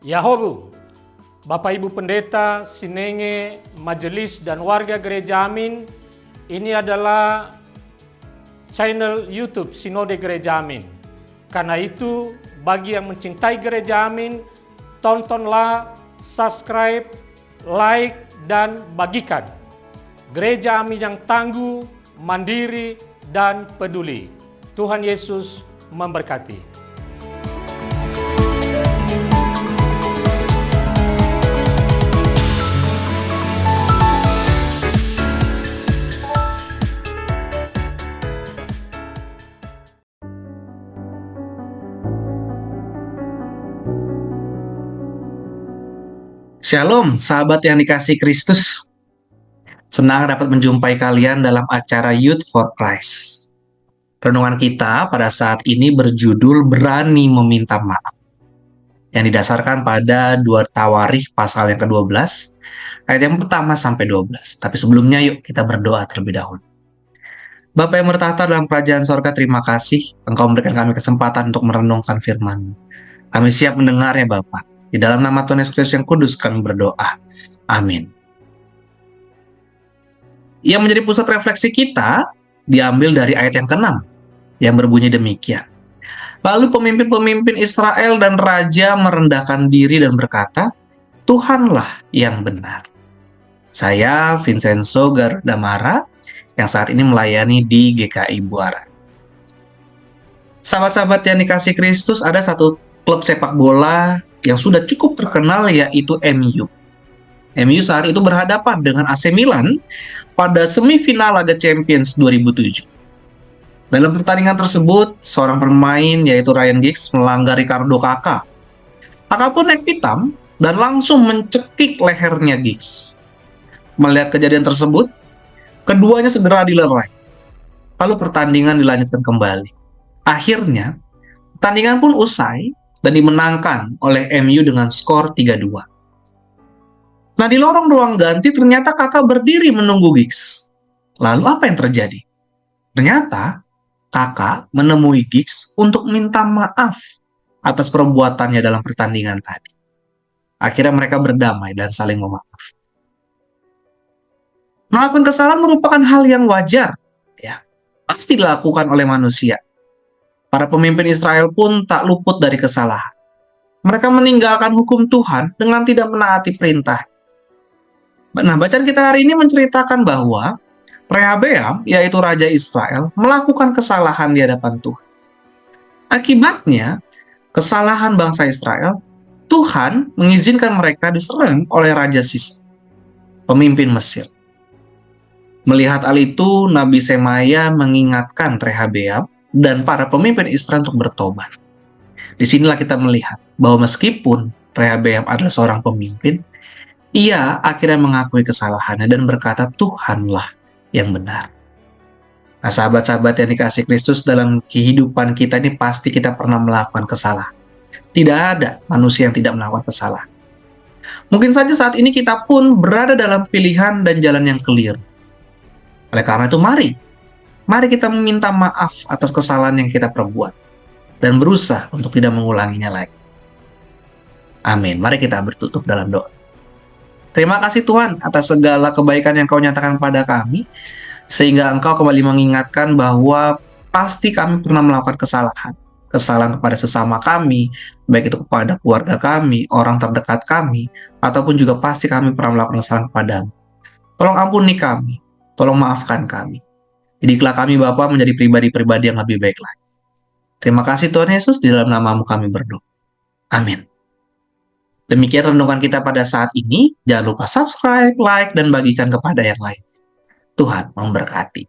Yahobu, Bapak Ibu Pendeta, Sinenge, Majelis dan warga Gereja Amin, ini adalah channel YouTube Sinode Gereja Amin. Karena itu, bagi yang mencintai Gereja Amin, tontonlah, subscribe, like, dan bagikan. Gereja Amin yang tangguh, mandiri, dan peduli. Tuhan Yesus memberkati. Shalom, sahabat yang dikasihi Kristus. Senang dapat menjumpai kalian dalam acara Youth for Christ. Renungan kita pada saat ini berjudul Berani Meminta Maaf, yang didasarkan pada 2 Tawarikh pasal yang ke-12, ayat yang pertama sampai 12. Tapi sebelumnya yuk kita berdoa terlebih dahulu. Bapa yang bertahta dalam kerajaan sorga, terima kasih Engkau memberikan kami kesempatan untuk merenungkan firman-Mu. Kami siap mendengarnya Bapa. Di dalam nama Tuhan Yesus Kristus yang kudus kami berdoa. Amin. Yang menjadi pusat refleksi kita diambil dari ayat yang ke-6 yang berbunyi demikian. Lalu pemimpin-pemimpin Israel dan raja merendahkan diri dan berkata, Tuhanlah yang benar. Saya Vincenzo Gardamara yang saat ini melayani di GKI Buaran. Sahabat-sahabat yang dikasihi Kristus, ada satu klub sepak bola yang sudah cukup terkenal, yaitu MU. MU saat itu berhadapan dengan AC Milan pada semifinal Liga Champions 2007. Dalam pertandingan tersebut, seorang pemain yaitu Ryan Giggs melanggar Ricardo Kakak. Kakak pun naik pitam dan langsung mencekik lehernya Giggs. Melihat kejadian tersebut, keduanya segera dilerai. Lalu pertandingan dilanjutkan kembali. Akhirnya, pertandingan pun usai dan dimenangkan oleh MU dengan skor 3-2. Nah, di lorong ruang ganti ternyata Kakak berdiri menunggu Giggs. Lalu apa yang terjadi? Ternyata Kakak menemui Giggs untuk minta maaf atas perbuatannya dalam pertandingan tadi. Akhirnya mereka berdamai dan saling memaaf. Melakukan kesalahan merupakan hal yang wajar, ya. Pasti dilakukan oleh manusia. Para pemimpin Israel pun tak luput dari kesalahan. Mereka meninggalkan hukum Tuhan dengan tidak menaati perintah. Nah, bacaan kita hari ini menceritakan bahwa Rehabeam, yaitu Raja Israel, melakukan kesalahan di hadapan Tuhan. Akibatnya, kesalahan bangsa Israel, Tuhan mengizinkan mereka diserang oleh Raja Sisera, pemimpin Mesir. Melihat hal itu, Nabi Semaya mengingatkan Rehabeam dan para pemimpin Israel untuk bertobat. Disinilah kita melihat bahwa meskipun Rehabeam adalah seorang pemimpin, ia akhirnya mengakui kesalahannya dan berkata, Tuhanlah yang benar. Nah, sahabat-sahabat yang dikasihi Kristus, dalam kehidupan kita ini pasti kita pernah melakukan kesalahan. Tidak ada manusia yang tidak melakukan kesalahan. Mungkin saja saat ini kita pun berada dalam pilihan dan jalan yang keliru. Oleh karena itu, mari kita meminta maaf atas kesalahan yang kita perbuat dan berusaha untuk tidak mengulanginya lagi. Amin. Mari kita bertutup dalam doa. Terima kasih Tuhan atas segala kebaikan yang Kau nyatakan pada kami, sehingga Engkau kembali mengingatkan bahwa pasti kami pernah melakukan kesalahan. Kesalahan kepada sesama kami, baik itu kepada keluarga kami, orang terdekat kami, ataupun juga pasti kami pernah melakukan kesalahan kepadamu. Tolong ampuni kami, tolong maafkan kami. Didiklah kami Bapa menjadi pribadi-pribadi yang lebih baik lagi. Terima kasih Tuhan Yesus, di dalam nama-Mu kami berdoa. Amin. Demikian renungan kita pada saat ini. Jangan lupa subscribe, like, dan bagikan kepada yang lain. Tuhan memberkati.